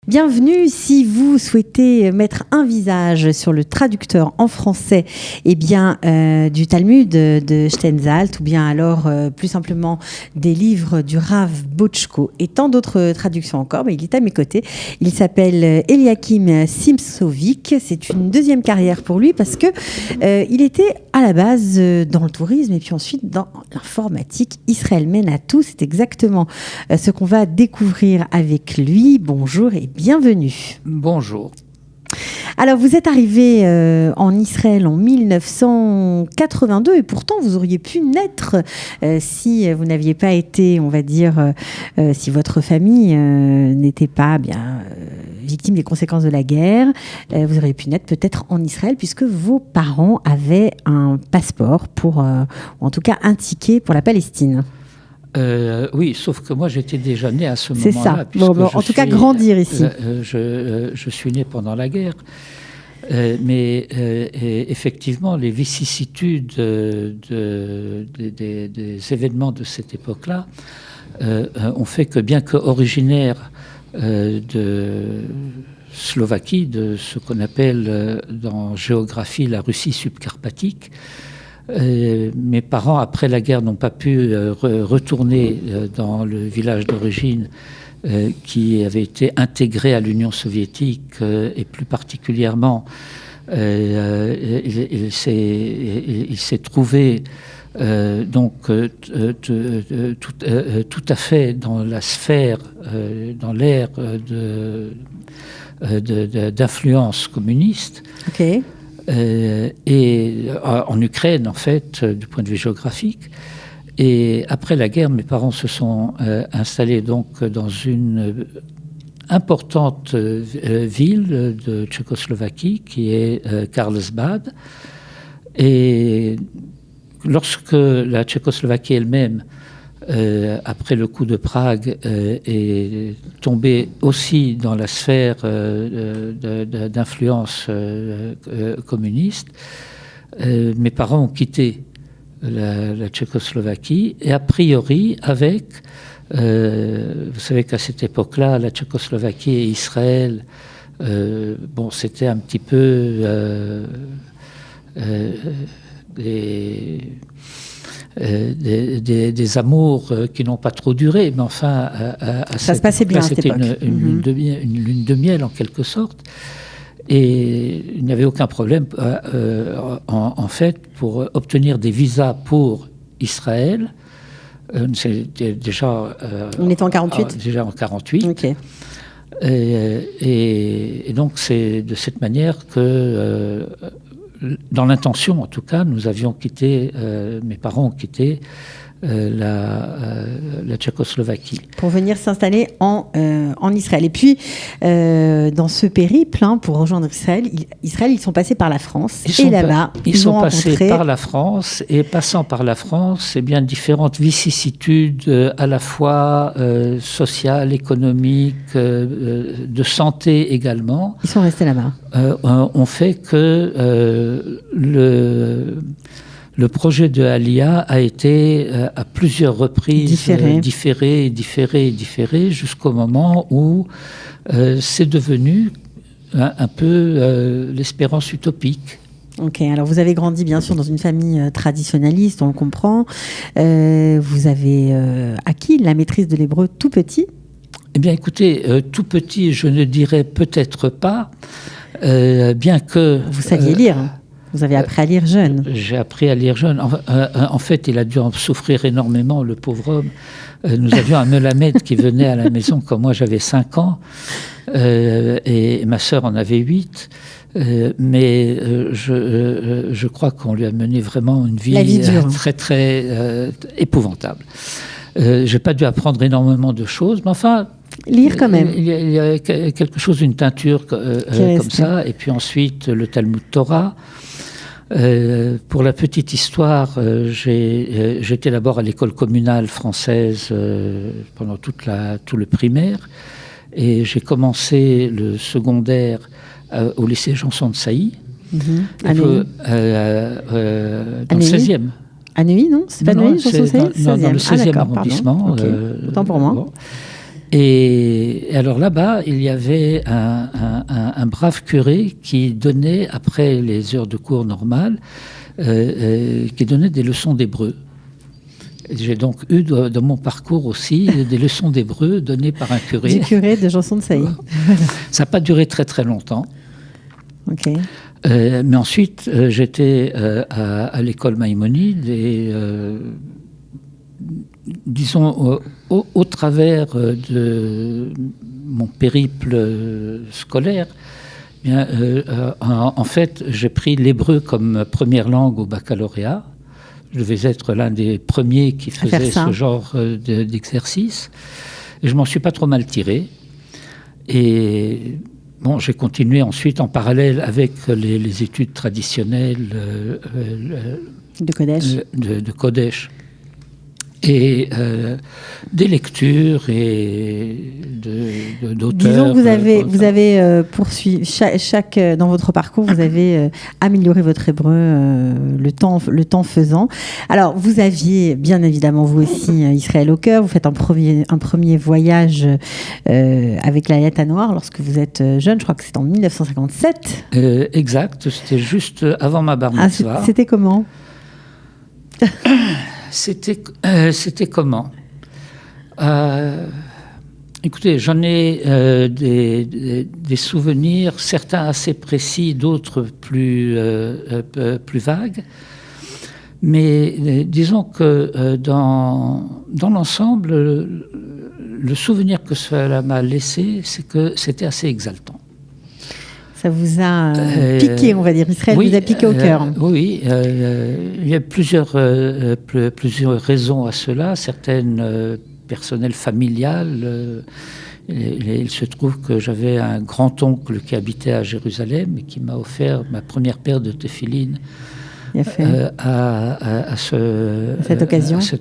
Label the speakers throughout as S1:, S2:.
S1: Bienvenue. Si vous souhaitez mettre un visage sur le traducteur en français du Talmud de Steinsaltz ou bien alors plus simplement des livres du Rav Bochko et tant d'autres traductions encore, il est à mes côtés. Il s'appelle Eliakim Simsovic. C'est une deuxième carrière pour lui parce que il était à la base dans le tourisme et puis ensuite dans l'informatique. Israël mène à tout. C'est exactement ce qu'on va découvrir avec lui. Bonjour et bienvenue.
S2: Bonjour.
S1: Alors, vous êtes arrivé en Israël en 1982 et pourtant, vous auriez pu naître si vous n'aviez pas été, on va dire, si votre famille n'était pas victime des conséquences de la guerre. Vous auriez pu naître peut-être en Israël puisque vos parents avaient un passeport ou en tout cas un ticket pour la Palestine.
S2: Oui, sauf que moi j'étais déjà né à ce moment-là.
S1: C'est ça. En tout cas, grandir ici.
S2: Je suis né pendant la guerre. Mais effectivement, les vicissitudes des événements de cette époque-là ont fait que, bien qu'originaire de Slovaquie, de ce qu'on appelle dans géographie la Russie subcarpatique, mes parents, après la guerre, n'ont pas pu retourner dans le village d'origine qui avait été intégré à l'Union soviétique et plus particulièrement, il s'est trouvé tout à fait dans la sphère, dans l'ère d'influence communiste.
S1: Okay.
S2: Et en Ukraine, en fait, du point de vue géographique. Et après la guerre, mes parents se sont installés donc dans une importante ville de Tchécoslovaquie qui est Carlsbad. Et lorsque la Tchécoslovaquie elle-même, après le coup de Prague, est tombée aussi dans la sphère d'influence communiste, mes parents ont quitté la Tchécoslovaquie et a priori avec, vous savez qu'à cette époque-là, la Tchécoslovaquie et Israël, c'était un petit peu des amours qui n'ont pas trop duré, mais enfin,
S1: ça se passait bien à cette époque.
S2: C'était une lune de miel en quelque sorte. Et il n'y avait aucun problème, en fait, pour obtenir des visas pour Israël. C'était déjà...
S1: On était en 48
S2: déjà en 48.
S1: Okay.
S2: Et donc, c'est de cette manière que, dans l'intention en tout cas, nous avions quitté, mes parents ont quitté la Tchécoslovaquie.
S1: Pour venir s'installer en Israël. Et puis, dans ce périple, pour rejoindre Israël, ils sont passés par la France. Et là-bas,
S2: ils sont passés par la France. Et passant par la France, eh bien, différentes vicissitudes à la fois sociales, économiques, de santé également.
S1: Ils sont restés là-bas.
S2: Ont fait que le projet de Aliyah a été à plusieurs reprises différé jusqu'au moment où c'est devenu un peu l'espérance utopique.
S1: Ok, alors vous avez grandi bien sûr dans une famille traditionnaliste, on le comprend. Vous avez acquis la maîtrise de l'hébreu tout petit.
S2: Eh bien écoutez, tout petit, je ne dirais peut-être pas, bien que...
S1: Vous saviez lire. Vous avez appris à lire jeune.
S2: J'ai appris à lire jeune. En fait, il a dû en souffrir énormément, le pauvre homme. Nous avions un Melamed qui venait à la maison quand moi j'avais 5 ans et ma sœur en avait 8. Mais je crois qu'on lui a mené vraiment une vie très, très épouvantable. J'ai pas dû apprendre énormément de choses, mais enfin...
S1: Lire quand même.
S2: Il y a quelque chose, une teinture comme ça. Et puis ensuite, le Talmud Torah. Pour la petite histoire, j'étais d'abord à l'école communale française pendant tout le primaire. Et j'ai commencé le secondaire au lycée Janson de Sailly, dans le 16e.
S1: À Neuilly, non? C'est pas Neuilly,
S2: dans le 16e arrondissement.
S1: Okay. Autant pour moi.
S2: Bon. Et alors là-bas, il y avait un brave curé qui donnait, après les heures de cours normales, qui donnait des leçons d'hébreu. J'ai donc eu dans mon parcours aussi des leçons d'hébreu données par un curé.
S1: Du curé de Janson de Sailly.
S2: Ça n'a pas duré très très longtemps.
S1: Ok.
S2: Mais ensuite, j'étais à l'école Maïmonide et disons au travers de mon périple scolaire, bien, en fait, j'ai pris l'hébreu comme première langue au baccalauréat. Je devais être l'un des premiers qui faisait ce genre d'exercice. Et je m'en suis pas trop mal tiré. Et bon, j'ai continué ensuite en parallèle avec les études traditionnelles
S1: de Kodesh.
S2: De Kodesh. Et des lectures et d'auteurs.
S1: Disons que vous avez poursuivi chaque dans votre parcours, vous avez amélioré votre hébreu le temps faisant. Alors, vous aviez bien évidemment vous aussi Israël au cœur. Vous faites un premier voyage avec la lettre à Noir lorsque vous êtes jeune. Je crois que c'est en 1957.
S2: Exact. C'était juste avant ma bar mitzvah.
S1: C'était comment?
S2: C'était comment? Écoutez, j'en ai des souvenirs, certains assez précis, d'autres plus vagues. Mais disons que dans l'ensemble, le souvenir que cela m'a laissé, c'est que c'était assez exaltant.
S1: Ça vous a piqué, on va dire. Israël vous a piqué au cœur.
S2: Oui, il y a plusieurs raisons à cela. Certaines personnelles familiales. Il se trouve que j'avais un grand-oncle qui habitait à Jérusalem et qui m'a offert ma première paire de téphilines à cette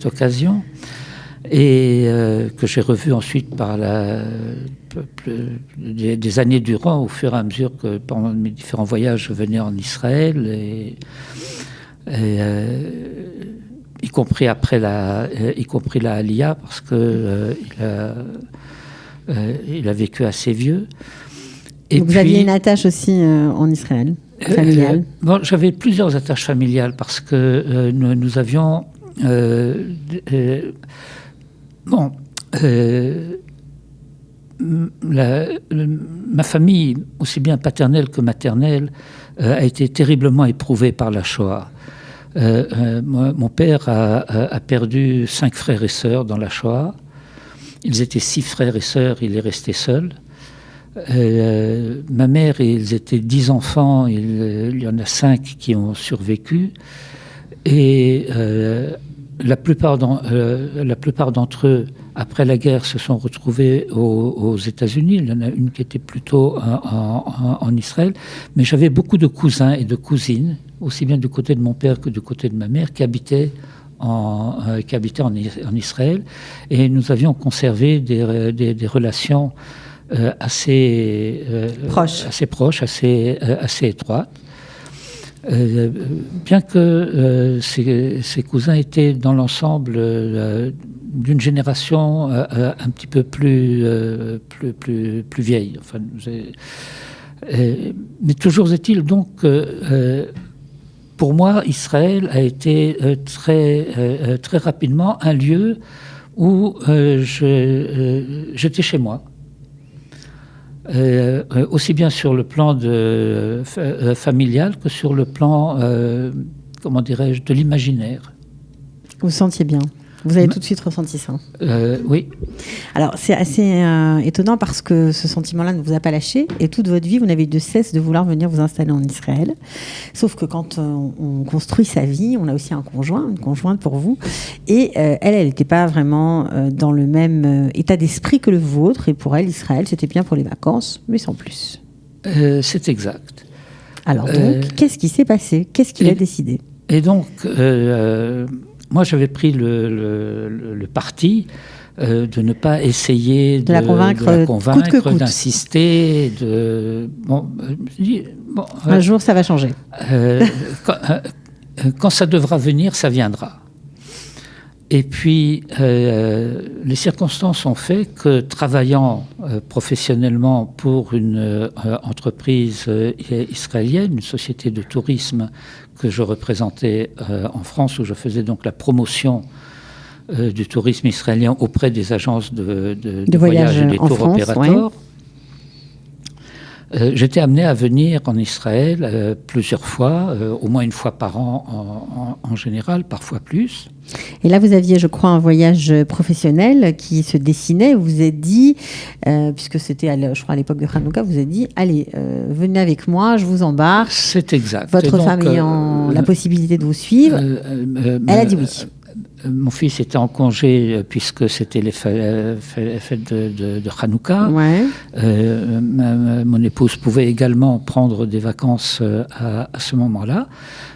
S2: occasion. Et que j'ai revu ensuite par des années durant, au fur et à mesure que pendant mes différents voyages je venais en Israël, y compris après la Aliyah, parce que il a vécu assez vieux. Et
S1: donc, vous aviez une attache aussi en Israël, familiale?
S2: Bon, j'avais plusieurs attaches familiales parce que nous avions ma famille, aussi bien paternelle que maternelle, a été terriblement éprouvée par la Shoah. Mon père a perdu 5 frères et sœurs dans la Shoah. Ils étaient 6 frères et sœurs, il est resté seul. Ma mère, ils étaient 10 enfants, il y en a 5 qui ont survécu. Et la plupart d'entre eux, après la guerre, se sont retrouvés aux États-Unis. Il y en a une qui était plutôt en Israël. Mais j'avais beaucoup de cousins et de cousines, aussi bien du côté de mon père que du côté de ma mère, qui habitaient en Israël. Et nous avions conservé des relations assez proches, assez étroites. Bien que ces cousins étaient dans l'ensemble d'une génération un petit peu plus vieille. Enfin, mais toujours est-il donc pour moi, Israël a été très rapidement un lieu où j'étais chez moi. Aussi bien sur le plan familial que sur le plan, comment dirais-je, de l'imaginaire.
S1: Vous sentiez bien? Vous avez tout de suite ressenti ça?
S2: Oui.
S1: Alors, c'est assez étonnant parce que ce sentiment-là ne vous a pas lâché et toute votre vie, vous n'avez eu de cesse de vouloir venir vous installer en Israël. Sauf que quand on construit sa vie, on a aussi une conjointe pour vous. Et elle n'était pas vraiment dans le même état d'esprit que le vôtre. Et pour elle, Israël, c'était bien pour les vacances, mais sans plus.
S2: C'est exact.
S1: Alors donc, qu'est-ce qui s'est passé? Qu'est-ce qu'il a décidé?
S2: Et donc... moi, j'avais pris le parti de ne pas essayer de la convaincre, d'insister.
S1: Un jour, ça va changer.
S2: Quand ça devra venir, ça viendra. Et puis, les circonstances ont fait que, travaillant professionnellement pour une entreprise israélienne, une société de tourisme que je représentais en France, où je faisais donc la promotion du tourisme israélien auprès des agences de voyage et des tours opérateurs, j'étais amené à venir en Israël plusieurs fois, au moins une fois par an en général, parfois plus.
S1: Et là, vous aviez, je crois, un voyage professionnel qui se dessinait. Vous vous êtes dit, puisque c'était, je crois, à l'époque de Hanouka, vous vous êtes dit, allez, venez avec moi, je vous embarque.
S2: C'est exact.
S1: Votre femme ayant la possibilité de vous suivre, elle a dit oui.
S2: Mon fils était en congé puisque c'était les fêtes de Hanouka.
S1: Ouais.
S2: Mon épouse pouvait également prendre des vacances à ce moment-là.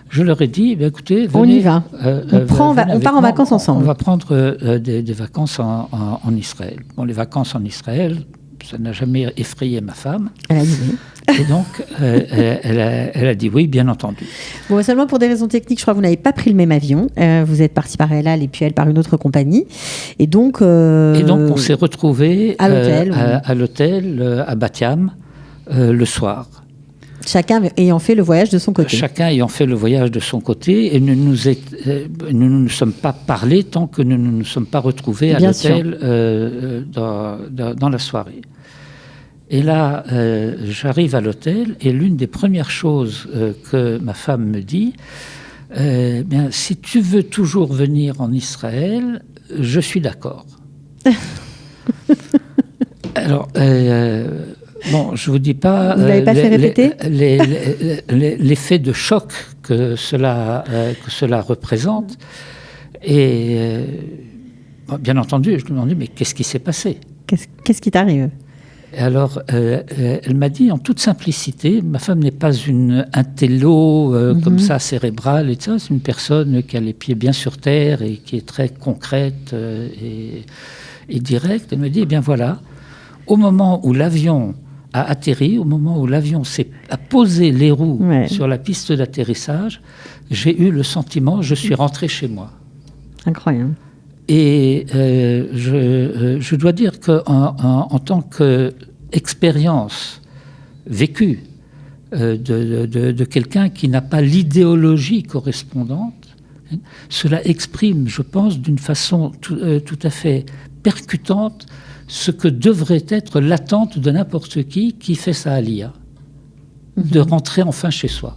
S2: Je leur ai dit, écoutez, venez,
S1: on y va. On part en vacances ensemble.
S2: On va prendre des vacances en Israël. Bon, les vacances en Israël, ça n'a jamais effrayé ma femme.
S1: Elle a dit oui.
S2: Et donc, elle a dit oui, bien entendu.
S1: Bon, seulement pour des raisons techniques, je crois que vous n'avez pas pris le même avion. Vous êtes parti par El Al et puis elle par une autre compagnie. Et donc,
S2: on s'est retrouvés
S1: à
S2: l'hôtel à Bat Yam le soir.
S1: Chacun ayant fait le voyage de son côté.
S2: Chacun ayant fait le voyage de son côté, et nous ne nous sommes pas parlé tant que nous ne nous sommes pas retrouvés à l'hôtel dans la soirée. Et là, j'arrive à l'hôtel, et l'une des premières choses que ma femme me dit, bien, si tu veux toujours venir en Israël, je suis d'accord. Alors, bon, je ne vous dis pas...
S1: Vous n'avez pas fait répéter
S2: l'effet de choc que cela représente. Et bien entendu, je lui ai demandé, mais qu'est-ce qui s'est passé ?
S1: Qu'est-ce qui t'arrive ?
S2: Et alors, elle m'a dit en toute simplicité, ma femme n'est pas une intello comme ça, cérébrale et ça, c'est une personne qui a les pieds bien sur terre et qui est très concrète et directe. Elle me dit, eh bien voilà, au moment où l'avion a atterri, au moment où l'avion a posé les roues sur la piste d'atterrissage, j'ai eu le sentiment, je suis rentré chez moi.
S1: Incroyable.
S2: Et je dois dire qu'en tant qu'expérience vécue de quelqu'un qui n'a pas l'idéologie correspondante, cela exprime, je pense, d'une façon tout à fait percutante ce que devrait être l'attente de n'importe qui fait sa aliyah, de rentrer enfin chez soi.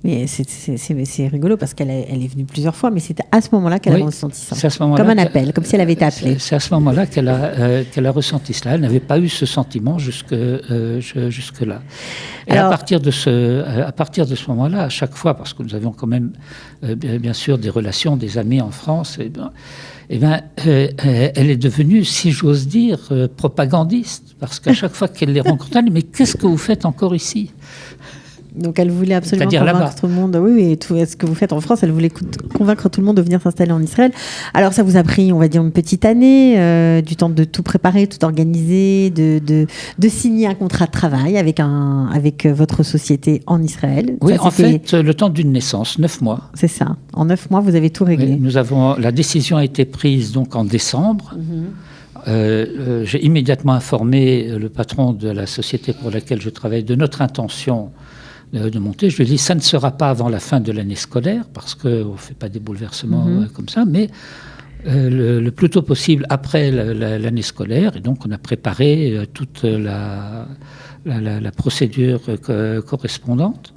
S1: Mais c'est rigolo parce qu'elle est venue plusieurs fois, mais c'était à ce moment-là qu'elle a ressenti ça.
S2: C'est à ce moment-là
S1: comme un appel, comme si elle avait été appelée.
S2: C'est à ce moment-là qu'elle a ressenti cela. Elle n'avait pas eu ce sentiment jusque-là. Et alors, à partir de ce moment-là, à chaque fois, parce que nous avions quand même, bien sûr, des relations, des amis en France, elle est devenue, si j'ose dire, propagandiste. Parce qu'à chaque fois qu'elle les rencontrait, elle dit, mais qu'est-ce que vous faites encore ici ?
S1: Donc elle voulait absolument convaincre tout le monde. Oui, tout ce que vous faites en France, elle voulait convaincre tout le monde de venir s'installer en Israël. Alors ça vous a pris, on va dire, une petite année, du temps de tout préparer, tout organiser, de signer un contrat de travail avec votre société en Israël.
S2: Oui, ça, en fait, le temps d'une naissance, 9 mois.
S1: C'est ça. En 9 mois, vous avez tout réglé.
S2: Oui, la décision a été prise donc en décembre. J'ai immédiatement informé le patron de la société pour laquelle je travaille de notre intention de monter. Je lui ai dit, ça ne sera pas avant la fin de l'année scolaire, parce qu'on ne fait pas des bouleversements comme ça, mais le plus tôt possible après l'année scolaire. Et donc, on a préparé toute la procédure correspondante.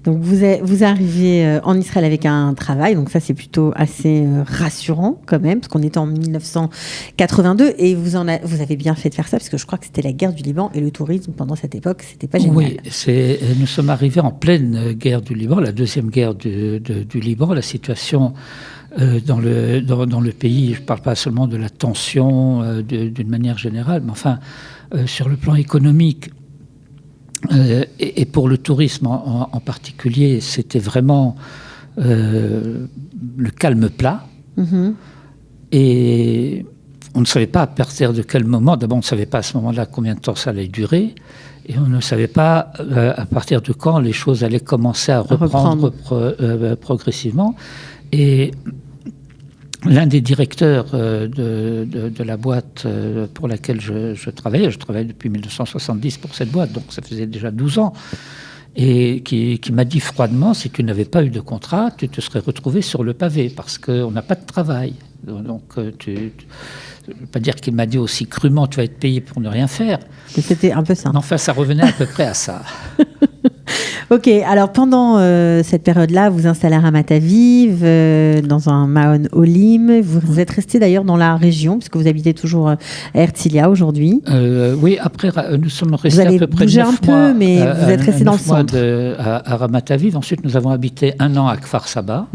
S1: Donc, vous arrivez en Israël avec un travail, donc ça, c'est plutôt assez rassurant quand même, parce qu'on était en 1982, et vous avez bien fait de faire ça, parce que je crois que c'était la guerre du Liban, et le tourisme, pendant cette époque, c'était pas génial.
S2: Oui, nous sommes arrivés en pleine guerre du Liban, la deuxième guerre du Liban. La situation dans le pays, je ne parle pas seulement de la tension d'une manière générale, mais enfin, sur le plan économique, et pour le tourisme en particulier, c'était vraiment le calme plat. Et on ne savait pas à partir de quel moment, d'abord on ne savait pas à ce moment-là combien de temps ça allait durer, et on ne savait pas à partir de quand les choses allaient commencer à reprendre. Progressivement. Et l'un des directeurs de la boîte pour laquelle je travaille depuis 1970 pour cette boîte, donc ça faisait déjà 12 ans, et qui m'a dit froidement, si tu n'avais pas eu de contrat, tu te serais retrouvé sur le pavé, parce qu'on n'a pas de travail. Donc, je ne veux pas dire qu'il m'a dit aussi crûment, tu vas être payé pour ne rien faire.
S1: C'était un peu ça.
S2: Mais enfin, ça revenait à peu près à ça.
S1: Ok, alors pendant cette période-là, vous installez à Ramat Aviv, dans un Maon Olim. Vous êtes resté d'ailleurs dans la région, puisque vous habitez toujours à Herzliya aujourd'hui.
S2: Oui, après, nous sommes restés à peu près 9 mois.
S1: Vous avez bougé un peu, mais vous êtes resté dans le centre.
S2: À Ramat Aviv. Ensuite, nous avons habité 1 an à Kfar Saba.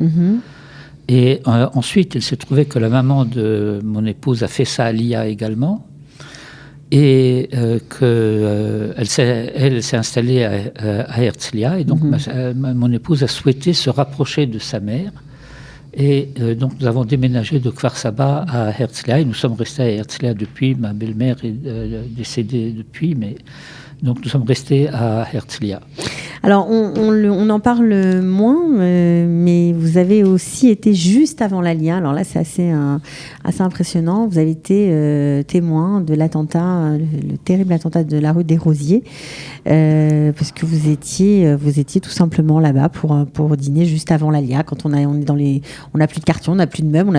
S2: Et ensuite, il s'est trouvé que la maman de mon épouse a fait sa Aliyah également. Et qu'elle s'est installée à Herzliya. Et donc, mon épouse a souhaité se rapprocher de sa mère. Et donc, nous avons déménagé de Kfar Saba à Herzliya. Et nous sommes restés à Herzliya depuis. Ma belle-mère est décédée depuis, mais donc nous sommes restés à Herzliya.
S1: Alors, on en parle moins, mais vous avez aussi été juste avant l'Aliyah. Alors là, c'est assez impressionnant. Vous avez été témoin de l'attentat, le terrible attentat de la rue des Rosiers, parce que vous étiez tout simplement là-bas pour dîner juste avant l'Aliyah. Quand on est on n'a plus de quartier, on n'a plus de meubles, on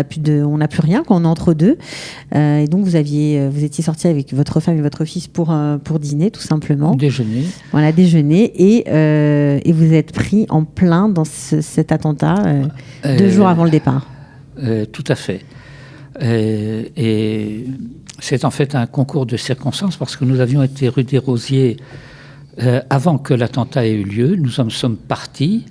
S1: n'a plus rien quand on est entre deux. Et donc vous étiez sortis avec votre femme et votre fils pour dîner, tout simplement.
S2: Déjeuner.
S1: Voilà, déjeuner. Et vous êtes pris en plein dans cet attentat 2 jours avant le départ.
S2: Tout à fait. Et c'est en fait un concours de circonstances parce que nous avions été rue des Rosiers avant que l'attentat ait eu lieu. Nous en sommes partis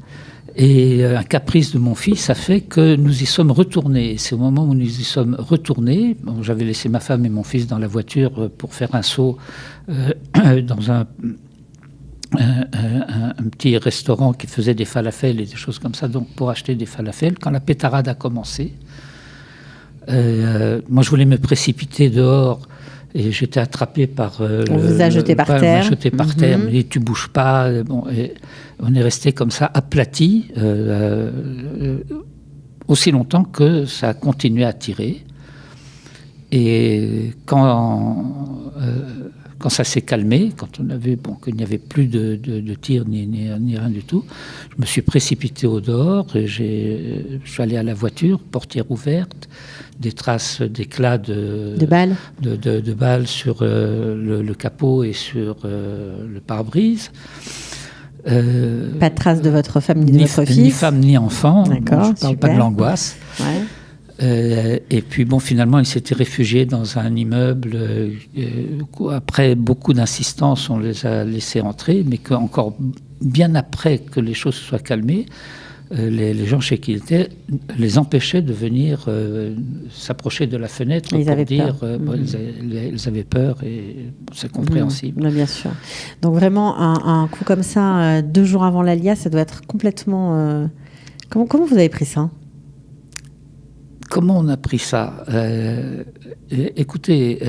S2: et un caprice de mon fils a fait que nous y sommes retournés. C'est au moment où nous y sommes retournés. Bon, j'avais laissé ma femme et mon fils dans la voiture pour faire un saut dans un petit restaurant qui faisait des falafels et des choses comme ça, donc pour acheter des falafels. Quand la pétarade a commencé, moi je voulais me précipiter dehors et j'étais attrapé par...
S1: on vous a jeté par terre.
S2: On m'a jeté par terre, mais tu bouges pas. Bon, et on est resté comme ça, aplati, aussi longtemps que ça a continué à tirer. Et quand ça s'est calmé, quand on a vu qu'il n'y avait plus de tirs ni rien du tout, je me suis précipité au dehors et je suis allé à la voiture, portière ouverte, des traces d'éclats de balles sur le capot et sur le pare-brise.
S1: Pas de traces de votre femme ni de votre fils.
S2: Ni femme ni enfant.
S1: D'accord,
S2: je ne parle pas de l'angoisse.
S1: Ouais.
S2: Et puis finalement, il s'était réfugié dans un immeuble. Après beaucoup d'insistance, on les a laissés entrer, mais qu'encore bien après que les choses se soient calmées, les gens chez qui ils étaient les empêchaient de venir s'approcher de la fenêtre pour dire ils avaient peur et c'est compréhensible.
S1: Bien sûr. Donc vraiment, un coup comme ça, 2 jours avant l'Aliyah, ça doit être complètement... Comment vous avez pris ça ?
S2: Comment on a pris ça ? Écoutez,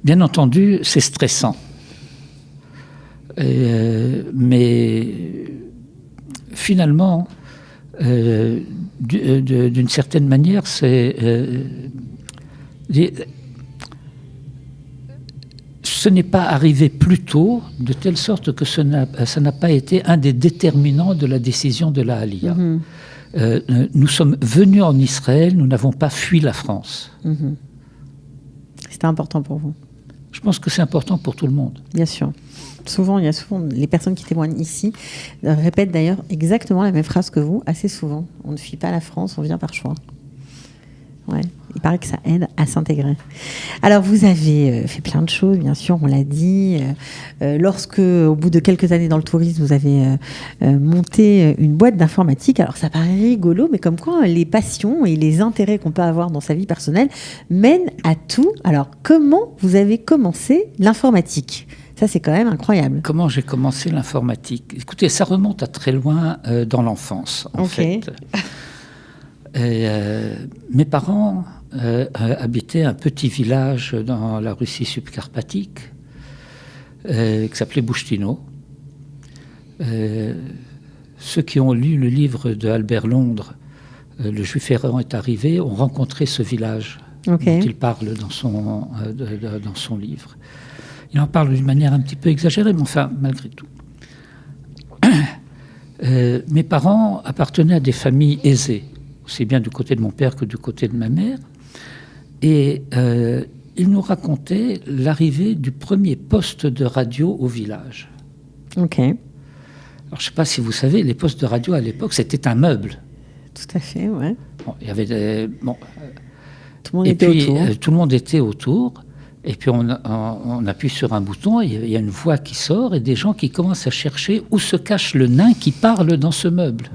S2: bien entendu, c'est stressant. Mais finalement, d'une certaine manière, ce n'est pas arrivé plus tôt, de telle sorte que ça n'a pas été un des déterminants de la décision de la Aliyah. Mm-hmm. Nous sommes venus en Israël, nous n'avons pas fui la France.
S1: Mm-hmm. C'était important pour vous ?
S2: Je pense que c'est important pour tout le monde.
S1: Bien sûr. Il y a souvent les personnes qui témoignent ici répètent d'ailleurs exactement la même phrase que vous, assez souvent. On ne fuit pas la France, on vient par choix. Ouais, il paraît que ça aide à s'intégrer. Alors, vous avez fait plein de choses, bien sûr, on l'a dit. Lorsque, au bout de quelques années dans le tourisme, vous avez monté une boîte d'informatique. Alors, ça paraît rigolo, mais comme quoi les passions et les intérêts qu'on peut avoir dans sa vie personnelle mènent à tout. Alors, comment vous avez commencé l'informatique ? Ça, c'est quand même incroyable.
S2: Comment j'ai commencé l'informatique ? Écoutez, ça remonte à très loin dans l'enfance, en fait. Mes parents habitaient un petit village dans la Russie subcarpatique qui s'appelait Boustino. Ceux qui ont lu le livre de Albert Londres le juif errant est arrivé, ont rencontré ce village dont il parle dans son livre. Il en parle d'une manière un petit peu exagérée, mais enfin, malgré tout. Mes parents appartenaient à des familles aisées, aussi bien du côté de mon père que du côté de ma mère. Et ils nous racontaient l'arrivée du premier poste de radio au village.
S1: Ok.
S2: Alors, je ne sais pas si vous savez, les postes de radio à l'époque, c'était un meuble.
S1: Tout à fait, ouais.
S2: Bon, il y avait
S1: tout le monde était autour.
S2: Tout le monde était autour. Et puis on appuie sur un bouton, il y a une voix qui sort et des gens qui commencent à chercher où se cache le nain qui parle dans ce meuble.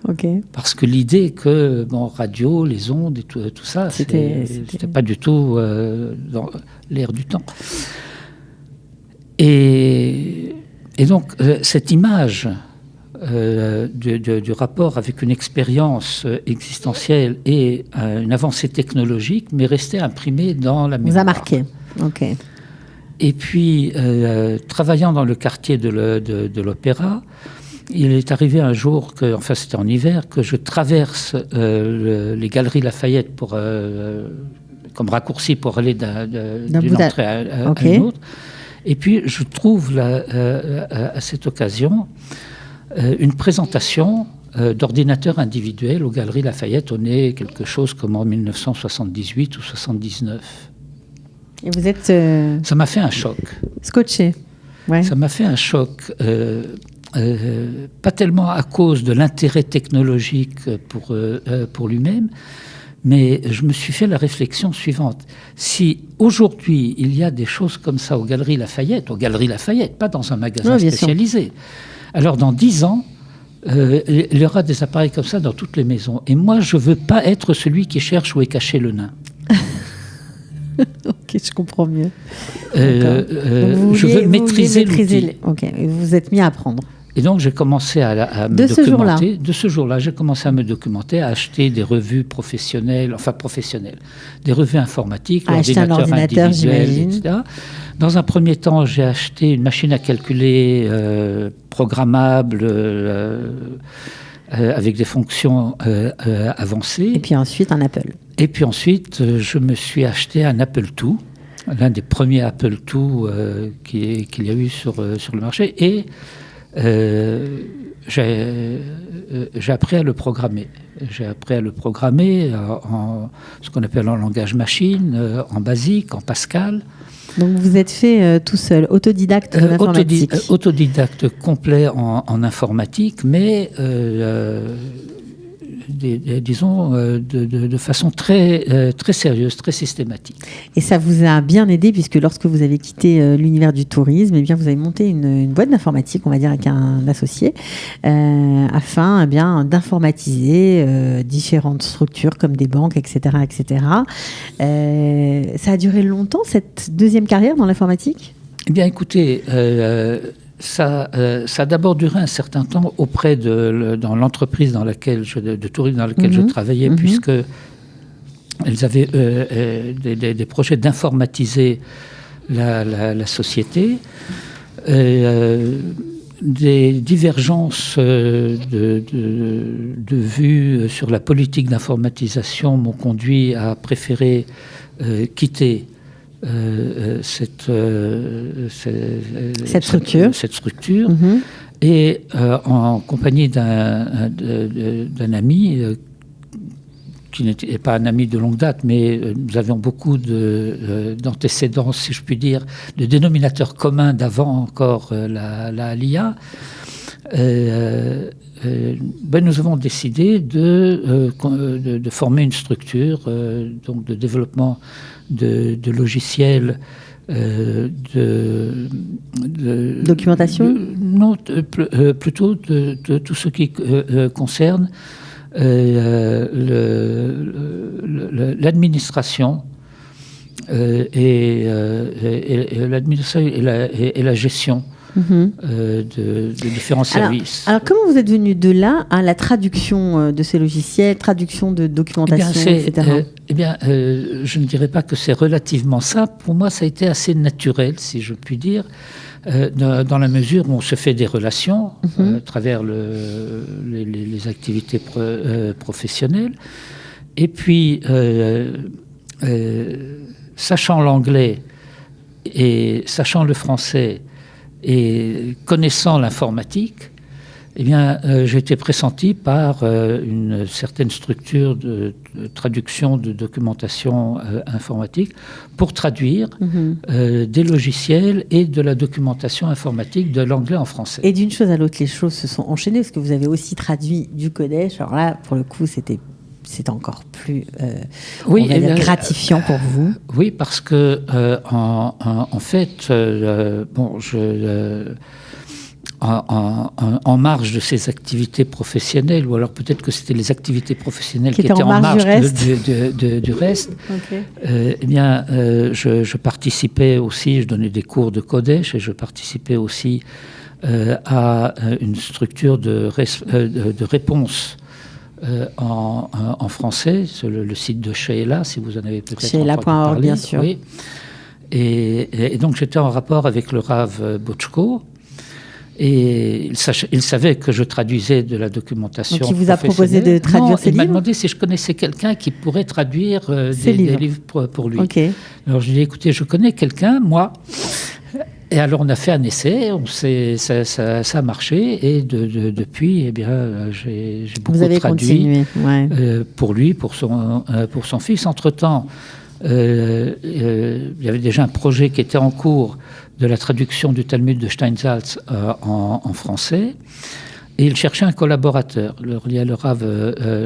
S1: Ok.
S2: Parce que l'idée que radio, les ondes et tout ça, c'était pas du tout dans l'air du temps. Et donc cette image du rapport avec une expérience existentielle et une avancée technologique m'est restée imprimée dans la mémoire.
S1: Vous a marqué, ok.
S2: Et puis, travaillant dans le quartier de l'Opéra, il est arrivé un jour, c'était en hiver, que je traverse les Galeries Lafayette comme raccourci pour aller d'une entrée à une autre. Et puis, je trouve à cette occasion une présentation d'ordinateurs individuels aux Galeries Lafayette. On est quelque chose comme en 1978 ou 79.
S1: Et vous êtes...
S2: Ça m'a fait un choc.
S1: Scotché. Ouais.
S2: Ça m'a fait un choc, pas tellement à cause de l'intérêt technologique pour lui-même, mais je me suis fait la réflexion suivante. Si aujourd'hui, il y a des choses comme ça aux Galeries Lafayette, pas dans un magasin spécialisé, alors dans 10 ans, il y aura des appareils comme ça dans toutes les maisons. Et moi, je ne veux pas être celui qui cherche où est caché le nain.
S1: Ok, je comprends mieux.
S2: Je veux maîtriser l'outil.
S1: Ok, et vous vous êtes mis à apprendre.
S2: Et donc, j'ai commencé à me documenter. De ce jour-là, j'ai commencé à me documenter, à acheter des revues professionnelles, des revues informatiques, ordinateurs individuels, etc. Dans un premier temps, j'ai acheté une machine à calculer programmable avec des fonctions avancées.
S1: Et puis ensuite, un Apple.
S2: Et puis ensuite, je me suis acheté un Apple II, l'un des premiers Apple II qu'il y a eu sur le marché. Et j'ai appris à le programmer. J'ai appris à le programmer en ce qu'on appelle en langage machine, en BASIC, en Pascal.
S1: Donc vous vous êtes fait tout seul, autodidacte en informatique.
S2: Autodidacte complet en informatique, mais disons de façon très, très sérieuse, très systématique.
S1: Et ça vous a bien aidé puisque lorsque vous avez quitté l'univers du tourisme, eh bien, vous avez monté une boîte d'informatique, on va dire, avec un associé, afin d'informatiser différentes structures comme des banques, etc. etc. Ça a duré longtemps, cette deuxième carrière dans l'informatique ?
S2: Eh bien, écoutez... Ça a d'abord duré un certain temps dans l'entreprise de tourisme dans laquelle je travaillais, puisque elles avaient des projets d'informatiser la société. Des divergences de vues sur la politique d'informatisation m'ont conduit à préférer quitter cette structure. Et en compagnie d'un ami qui n'était pas un ami de longue date, mais nous avions beaucoup d'antécédents, si je puis dire, de dénominateurs communs d'avant encore l'IA. Nous avons décidé de former une structure donc de développement de logiciels
S1: documentation
S2: non, plutôt de tout ce qui concerne l'administration et la gestion de différents services.
S1: Alors, comment vous êtes venu de là à la traduction de ces logiciels, traduction de documentation, etc.
S2: Je ne dirais pas que c'est relativement simple. Pour moi, ça a été assez naturel, si je puis dire, dans la mesure où on se fait des relations à travers les activités professionnelles. Et puis, sachant l'anglais et sachant le français et connaissant l'informatique, j'ai été pressenti par une certaine structure de traduction de documentation informatique pour traduire des logiciels et de la documentation informatique de l'anglais en français.
S1: Et d'une chose à l'autre, les choses se sont enchaînées parce que vous avez aussi traduit du Kodesh. Alors là, pour le coup, c'est encore plus gratifiant pour vous.
S2: Oui, parce que en fait, en marge de ces activités professionnelles, ou alors peut-être que c'était les activités professionnelles qui étaient en marge du reste, je participais aussi, je donnais des cours de Kodesh et je participais aussi à une structure de réponse en français, sur le site de Sheila, si vous en avez peut-être entendu parler.
S1: Bien sûr.
S2: Oui. Et donc j'étais en rapport avec le Rav Bochko, et il savait que je traduisais de la documentation.
S1: Donc il vous a proposé de traduire ses livres ?
S2: Il m'a demandé si je connaissais quelqu'un qui pourrait traduire des livres pour lui.
S1: Okay.
S2: Alors je lui ai dit, écoutez, je connais quelqu'un, moi. Et alors on a fait un essai, ça a marché, et depuis, j'ai beaucoup traduit pour lui, pour son fils. Entre-temps, il y avait déjà un projet qui était en cours de la traduction du Talmud de Steinsaltz en français, et il cherchait un collaborateur. Il y a le Rav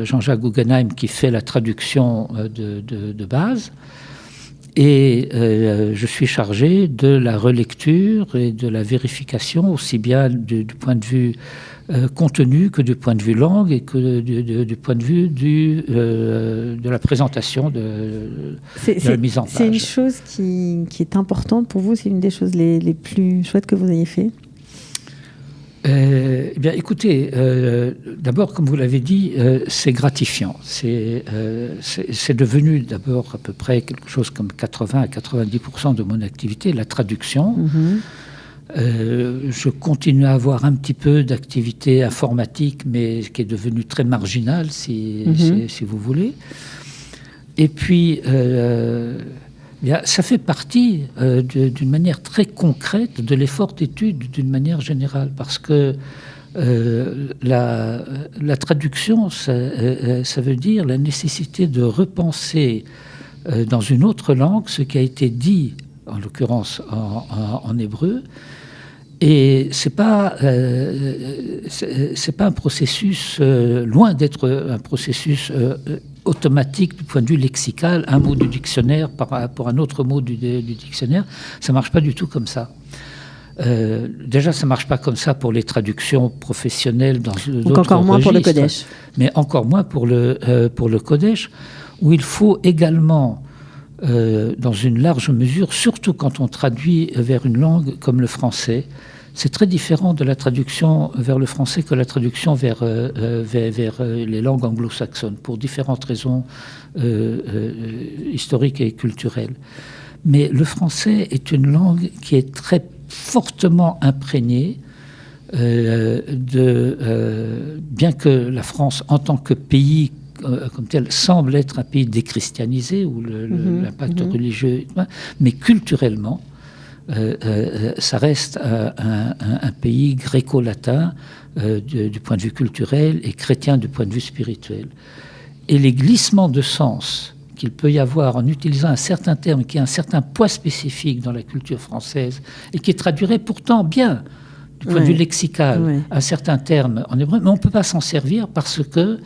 S2: Jean-Jacques Guggenheim qui fait la traduction de base. Et je suis chargé de la relecture et de la vérification, aussi bien du point de vue contenu que du point de vue langue et que du point de vue de la présentation de la mise en page.
S1: C'est une chose qui est importante pour vous, c'est une des choses les plus chouettes que vous ayez fait ?
S2: Écoutez, d'abord, comme vous l'avez dit, c'est gratifiant. C'est devenu d'abord à peu près quelque chose comme 80 à 90% de mon activité, la traduction. Je continue à avoir un petit peu d'activité informatique, mais qui est devenue très marginale, si vous voulez. Et puis, ça fait partie d'une manière très concrète de l'effort d'étude d'une manière générale, parce que la traduction, ça veut dire la nécessité de repenser dans une autre langue ce qui a été dit, en l'occurrence en hébreu. Et c'est pas un processus, loin d'être un processus automatique du point de vue lexical, un mot du dictionnaire par rapport à un autre mot du dictionnaire, ça marche pas du tout comme ça. Déjà, ça marche pas comme ça pour les traductions professionnelles dans d'autres
S1: encore moins
S2: registres,
S1: pour le Kodesh.
S2: Mais encore moins pour le Kodesh, où il faut également, dans une large mesure, surtout quand on traduit vers une langue comme le français, c'est très différent de la traduction vers le français que la traduction vers les langues anglo-saxonnes, pour différentes raisons historiques et culturelles. Mais le français est une langue qui est très fortement imprégnée bien que la France, en tant que pays comme tel, semble être un pays déchristianisé, où l'impact religieux, mais culturellement, ça reste un pays gréco-latin du point de vue culturel et chrétien du point de vue spirituel. Et les glissements de sens qu'il peut y avoir en utilisant un certain terme qui a un certain poids spécifique dans la culture française et qui traduirait pourtant bien du point de vue lexical un certain terme en hébreu, mais on ne peut pas s'en servir parce que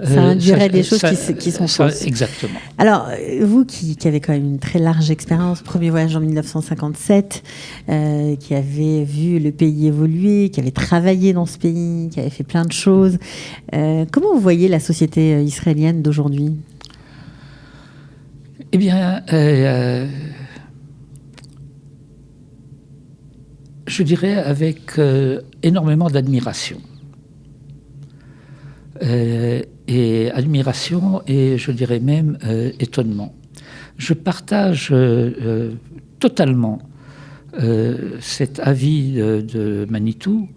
S1: ça induirait des choses qui sont fausses.
S2: Exactement.
S1: Alors, vous qui avez quand même une très large expérience, premier voyage en 1957, qui avez vu le pays évoluer, qui avez travaillé dans ce pays, qui avez fait plein de choses, comment vous voyez la société israélienne d'aujourd'hui ?
S2: Eh bien, je dirais avec énormément d'admiration. Et admiration et je dirais même étonnement. Je partage totalement cet avis de Manitou,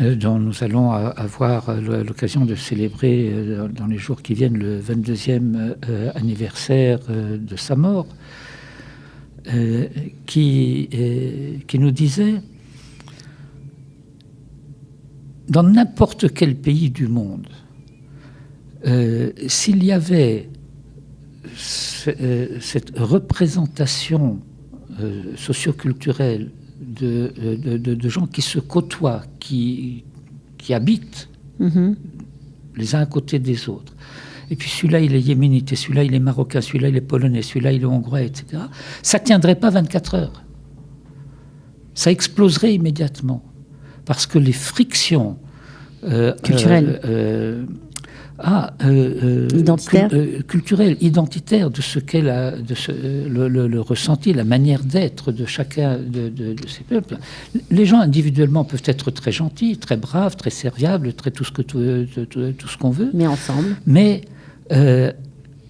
S2: dont nous allons avoir l'occasion de célébrer dans les jours qui viennent le 22e anniversaire de sa mort, qui nous disait: dans n'importe quel pays du monde, s'il y avait cette représentation socioculturelle de gens qui se côtoient, qui habitent les uns à côté des autres, et puis celui-là il est yéménite, celui-là il est marocain, celui-là il est polonais, celui-là il est hongrois, etc., ça ne tiendrait pas 24 heures. Ça exploserait immédiatement. Parce que les frictions
S1: culturelles,
S2: culturelles, identitaires de ce qu'est le ressenti, la manière d'être de chacun de ces peuples. Les gens individuellement peuvent être très gentils, très braves, très serviables, très tout ce qu'on veut.
S1: Mais ensemble.
S2: Mais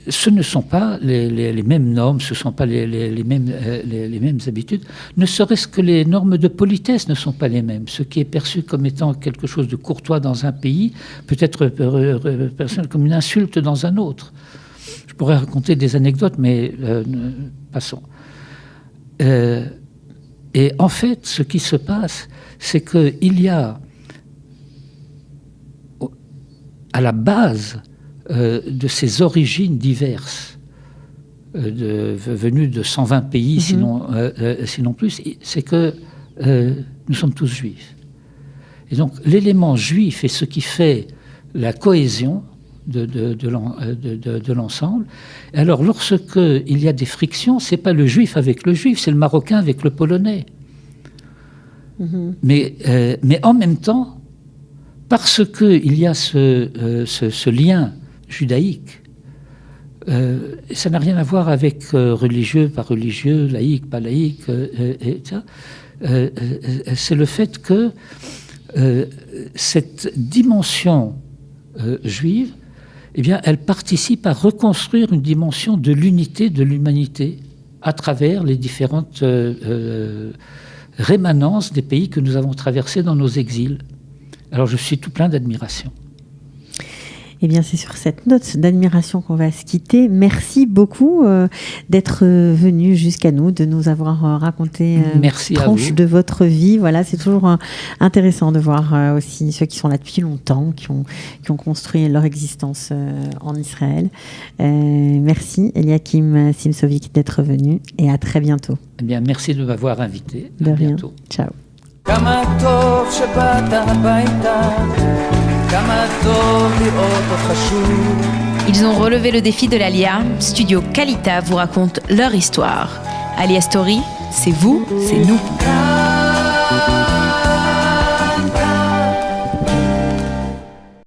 S2: ce ne sont pas les mêmes normes, ce ne sont pas les mêmes habitudes, ne serait-ce que les normes de politesse ne sont pas les mêmes. Ce qui est perçu comme étant quelque chose de courtois dans un pays peut être perçu comme une insulte dans un autre. Je pourrais raconter des anecdotes, mais passons. Et en fait, ce qui se passe, c'est qu'il y a à la base de ces origines diverses, venues de 120 pays, sinon plus, c'est que nous sommes tous juifs. Et donc l'élément juif est ce qui fait la cohésion de l'ensemble. Et alors lorsque il y a des frictions, c'est pas le juif avec le juif, c'est le marocain avec le polonais. Mais en même temps, parce qu'il y a ce lien judaïque, ça n'a rien à voir avec religieux, pas religieux, laïque, pas laïque, c'est le fait que cette dimension juive, eh bien, elle participe à reconstruire une dimension de l'unité de l'humanité à travers les différentes rémanences des pays que nous avons traversés dans nos exils. Alors je suis tout plein d'admiration.
S1: Eh bien, c'est sur cette note d'admiration qu'on va se quitter. Merci beaucoup d'être venu jusqu'à nous, de nous avoir raconté une tranche de votre vie. Voilà, c'est toujours intéressant de voir aussi ceux qui sont là depuis longtemps, qui ont construit leur existence en Israël. Merci, Eliakim Simsovic, d'être venu et à très bientôt.
S2: Eh bien, merci de m'avoir invité.
S1: De rien.
S2: Bientôt.
S1: Ciao.
S3: Ils ont relevé le défi de l'Alia. Studio Kalita vous raconte leur histoire. Alia Story, c'est vous, c'est nous.